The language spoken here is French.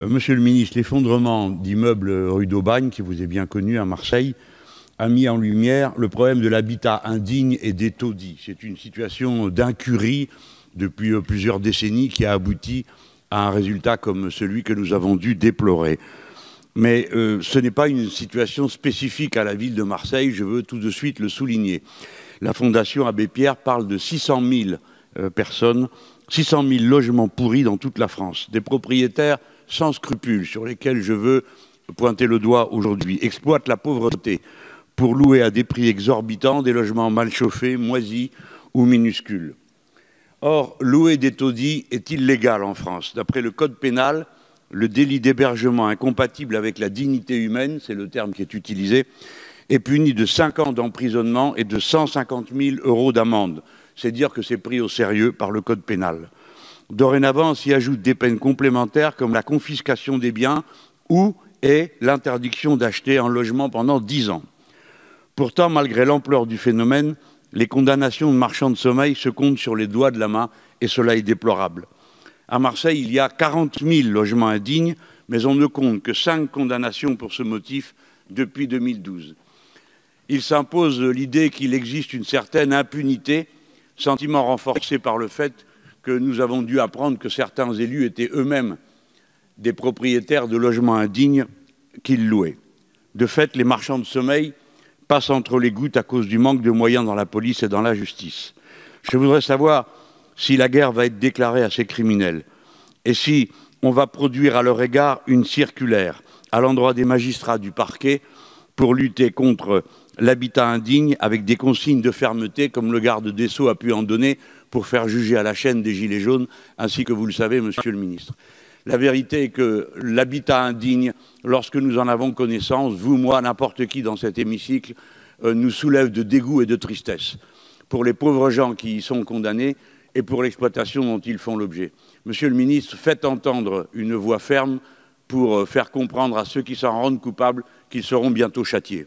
Monsieur le ministre, l'effondrement d'immeubles rue d'Aubagne, qui vous est bien connu à Marseille, a mis en lumière le problème de l'habitat indigne et des taudis. C'est une situation d'incurie depuis plusieurs décennies qui a abouti à un résultat comme celui que nous avons dû déplorer. Mais ce n'est pas une situation spécifique à la ville de Marseille, je veux tout de suite le souligner. La Fondation Abbé Pierre parle de 600 000 personnes, 600 000 logements pourris dans toute la France. Des propriétaires sans scrupules, sur lesquels je veux pointer le doigt aujourd'hui, exploitent la pauvreté pour louer à des prix exorbitants des logements mal chauffés, moisis ou minuscules. Or, louer des taudis est illégal en France. D'après le code pénal, le délit d'hébergement incompatible avec la dignité humaine, c'est le terme qui est utilisé, est puni de 5 ans d'emprisonnement et de 150 000 € d'amende. C'est dire que c'est pris au sérieux par le code pénal. Dorénavant, s'y ajoutent des peines complémentaires comme la confiscation des biens ou l'interdiction d'acheter un logement pendant 10 ans. Pourtant, malgré l'ampleur du phénomène, les condamnations de marchands de sommeil se comptent sur les doigts de la main et cela est déplorable. À Marseille, il y a 40 000 logements indignes, mais on ne compte que 5 condamnations pour ce motif depuis 2012. Il s'impose l'idée qu'il existe une certaine impunité, sentiment renforcé par le fait que nous avons dû apprendre que certains élus étaient eux-mêmes des propriétaires de logements indignes qu'ils louaient. De fait, les marchands de sommeil passent entre les gouttes à cause du manque de moyens dans la police et dans la justice. Je voudrais savoir si la guerre va être déclarée à ces criminels et si on va produire à leur égard une circulaire à l'endroit des magistrats du parquet pour lutter contre l'habitat indigne avec des consignes de fermeté comme le garde des Sceaux a pu en donner pour faire juger à la chaîne des Gilets jaunes, ainsi que vous le savez, Monsieur le ministre. La vérité est que l'habitat indigne, lorsque nous en avons connaissance, vous, moi, n'importe qui dans cet hémicycle, nous soulève de dégoût et de tristesse pour les pauvres gens qui y sont condamnés et pour l'exploitation dont ils font l'objet. Monsieur le ministre, faites entendre une voix ferme pour faire comprendre à ceux qui s'en rendent coupables qu'ils seront bientôt châtiés.